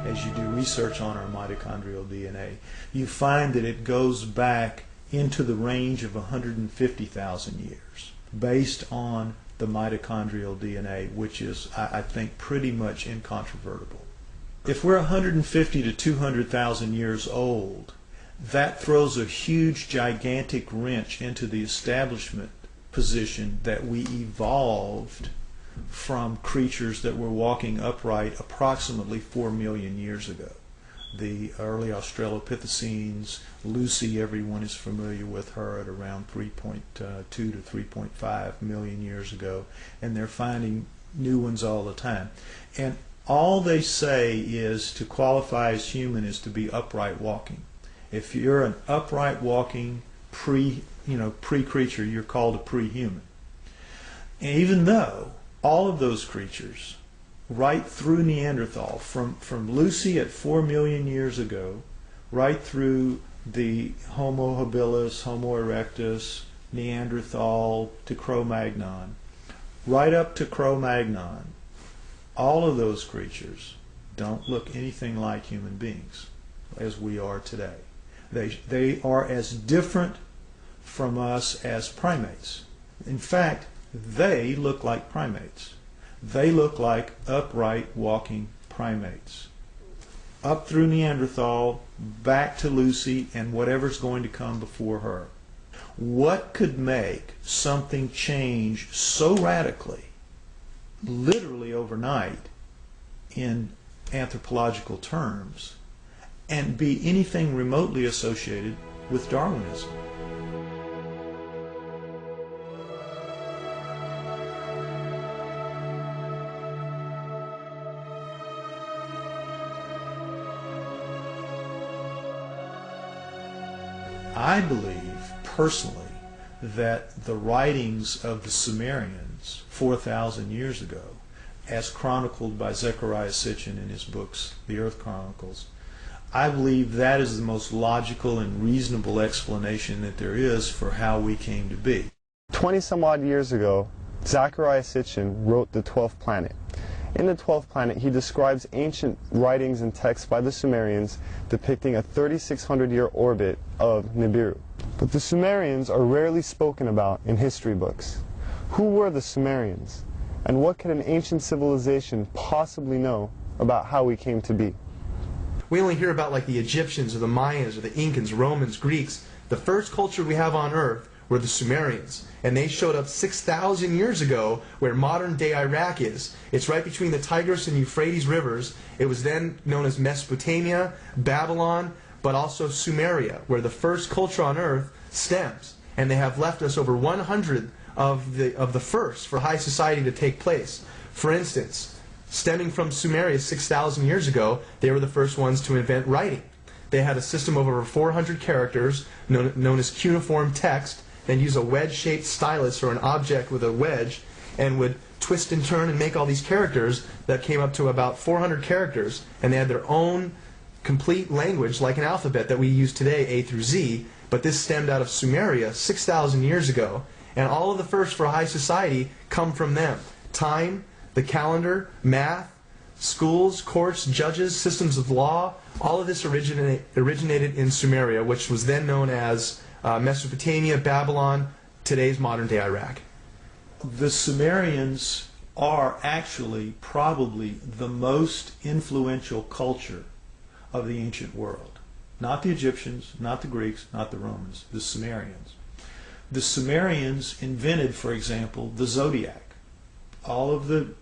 as you do research on our mitochondrial DNA, you find that it goes back into the range of 150,000 years based on the mitochondrial DNA, which is, I think, pretty much incontrovertible. If we're 150 to 200,000 years old, that throws a huge, gigantic wrench into the establishment position that we evolved from creatures that were walking upright approximately 4 million years ago. The early Australopithecines, Lucy, everyone is familiar with her, at around 3.2 to 3.5 million years ago, and they're finding new ones all the time. And all they say is to qualify as human is to be upright walking. If you're an upright walking pre-creature, you're called a pre-human. And even though all of those creatures, right through Neanderthal, from Lucy at 4 million years ago, right through the Homo habilis, Homo erectus, Neanderthal to Cro-Magnon, right up to Cro-Magnon, all of those creatures don't look anything like human beings as we are today. They are as different from us as primates. In fact, they look like primates. They look like upright walking primates. Up through Neanderthal, back to Lucy, and whatever's going to come before her. What could make something change so radically, literally overnight, in anthropological terms, and be anything remotely associated with Darwinism? I believe, personally, that the writings of the Sumerians 4,000 years ago, as chronicled by Zecharia Sitchins in his books, The Earth Chronicles, I believe that is the most logical and reasonable explanation that there is for how we came to be. 20-some odd years ago, Zecharia Sitchins wrote The 12th Planet. In The 12th Planet, he describes ancient writings and texts by the Sumerians depicting a 3,600-year orbit of Nibiru. But the Sumerians are rarely spoken about in history books. Who were the Sumerians? And what could an ancient civilization possibly know about how we came to be? We only hear about like the Egyptians or the Mayans or the Incans, Romans, Greeks. The first culture we have on Earth were the Sumerians. And they showed up 6,000 years ago where modern-day Iraq is. It's right between the Tigris and Euphrates rivers. It was then known as Mesopotamia, Babylon, but also Sumeria, where the first culture on Earth stems. And they have left us over 100 of the first for high society to take place. For instance, stemming from Sumeria 6,000 years ago, they were the first ones to invent writing. They had a system of over 400 characters known as cuneiform text. They'd use a wedge-shaped stylus or an object with a wedge and would twist and turn and make all these characters that came up to about 400 characters, and they had their own complete language like an alphabet that we use today, A through Z, but this stemmed out of Sumeria 6,000 years ago, and all of the first for high society come from them. Time, the calendar, math, schools, courts, judges, systems of law, all of this originated in Sumeria, which was then known as Mesopotamia, Babylon, today's modern-day Iraq. The Sumerians are actually probably the most influential culture of the ancient world. Not the Egyptians, not the Greeks, not the Romans, the Sumerians. The Sumerians invented, for example, the zodiac. All of the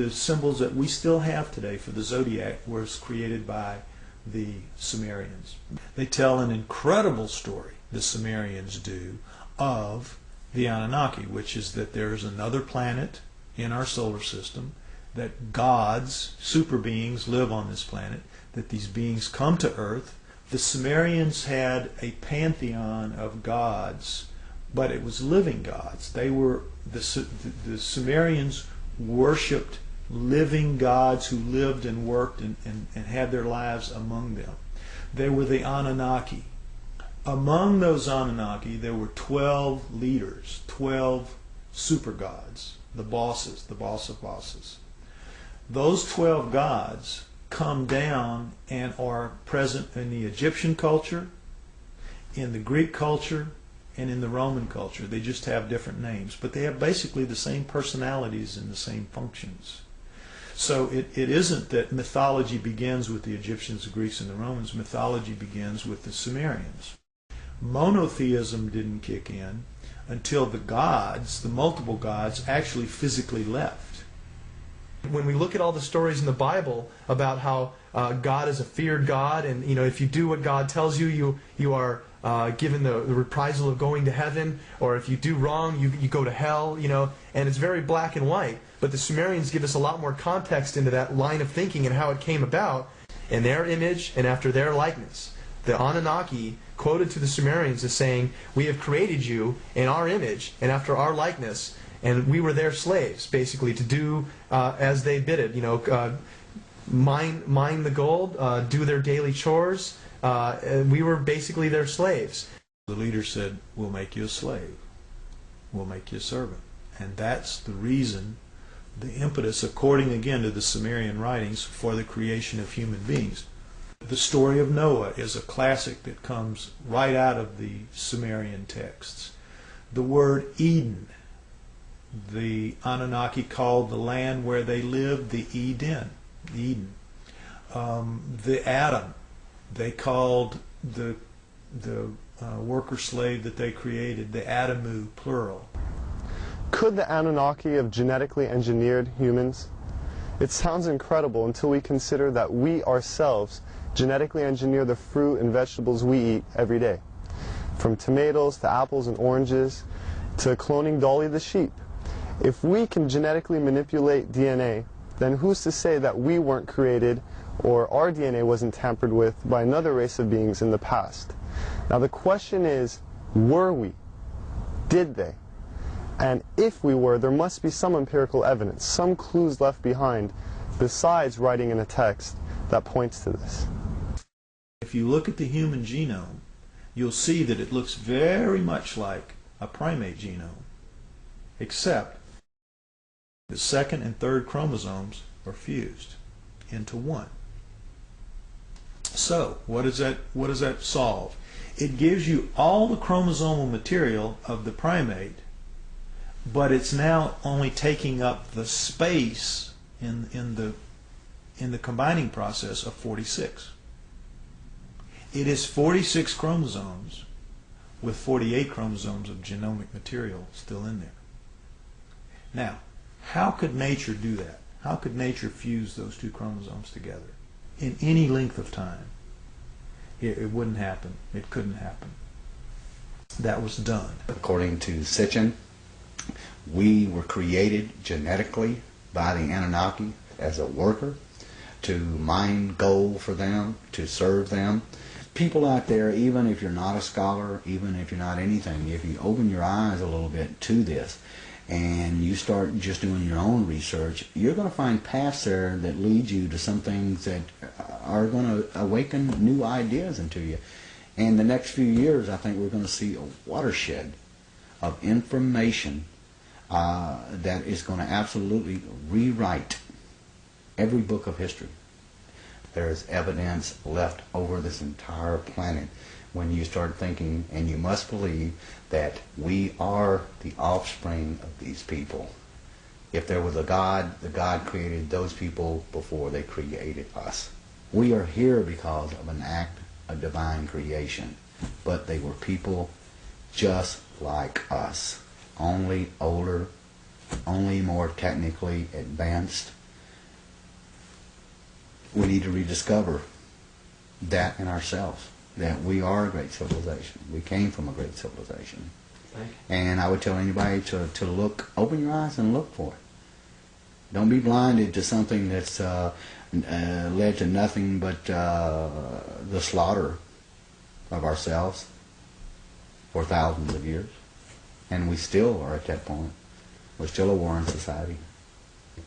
symbols that we still have today for the zodiac was created by the Sumerians. They tell an incredible story, the Sumerians do, of the Anunnaki, which is that there's another planet in our solar system, that gods, super beings, live on this planet, that these beings come to Earth. The Sumerians had a pantheon of gods, but it was living gods. They were the Sumerians worshipped living gods who lived and worked and had their lives among them. They were the Anunnaki. Among those Anunnaki, there were 12 leaders, 12 super gods, the bosses, the boss of bosses. Those 12 gods come down and are present in the Egyptian culture, in the Greek culture, and in the Roman culture. They just have different names, but they have basically the same personalities and the same functions. So it isn't that mythology begins with the Egyptians, the Greeks, and the Romans. Mythology begins with the Sumerians. Monotheism didn't kick in until the gods, the multiple gods, actually physically left. When we look at all the stories in the Bible about how God is a feared God, and if you do what God tells you, you are given the reprisal of going to heaven, or if you do wrong, you go to hell, and it's very black and white. But the Sumerians give us a lot more context into that line of thinking and how it came about in their image and after their likeness. The Anunnaki quoted to the Sumerians as saying, "We have created you in our image and after our likeness, and we were their slaves," basically, to do as they bid it. Mine the gold, do their daily chores. We were basically their slaves. The leader said, "We'll make you a slave. We'll make you a servant." And that's the reason, the impetus, according again to the Sumerian writings, for the creation of human beings. The story of Noah is a classic that comes right out of the Sumerian texts. The word Eden, the Anunnaki called the land where they lived the Eden. The Adam, they called the worker slave that they created the Adamu, plural. Could the Anunnaki have genetically engineered humans? It sounds incredible until we consider that we ourselves genetically engineer the fruit and vegetables we eat every day. From tomatoes to apples and oranges to cloning Dolly the sheep. If we can genetically manipulate DNA, then who's to say that we weren't created or our DNA wasn't tampered with by another race of beings in the past? Now the question is, were we? Did they? And if we were, there must be some empirical evidence, some clues left behind, besides writing in a text that points to this. If you look at the human genome, you'll see that it looks very much like a primate genome, except the second and third chromosomes are fused into one. So, what does that solve? It gives you all the chromosomal material of the primate, but it's now only taking up the space in the combining process of 46. It is 46 chromosomes with 48 chromosomes of genomic material still in there. Now, how could nature do that? How could nature fuse those two chromosomes together in any length of time? It wouldn't happen. It couldn't happen. That was done. According to Sitchin, we were created genetically by the Anunnaki as a worker to mine gold for them, to serve them. People out there, even if you're not a scholar, even if you're not anything, if you open your eyes a little bit to this and you start just doing your own research, you're going to find paths there that lead you to some things that are going to awaken new ideas into you. And the next few years, I think we're going to see a watershed of information that is going to absolutely rewrite every book of history. There is evidence left over this entire planet when you start thinking, and you must believe, that we are the offspring of these people. If there was a God, the God created those people before they created us. We are here because of an act of divine creation, but they were people just like us, only older, only more technically advanced. We need to rediscover that in ourselves, that we are a great civilization. We came from a great civilization. And I would tell anybody to look, open your eyes and look for it. Don't be blinded to something that's led to nothing but the slaughter of ourselves for thousands of years. And we still are at that point. We're still a warring society.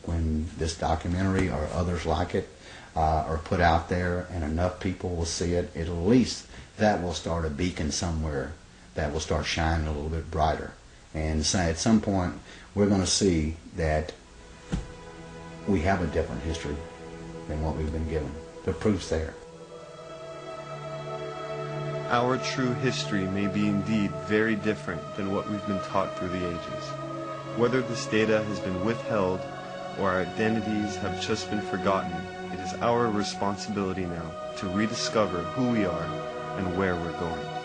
When this documentary or others like it are put out there and enough people will see it, at least that will start a beacon somewhere that will start shining a little bit brighter. And so at some point we're going to see that we have a different history than what we've been given. The proof's there. Our true history may be indeed very different than what we've been taught through the ages. Whether this data has been withheld or our identities have just been forgotten, it is our responsibility now to rediscover who we are and where we're going.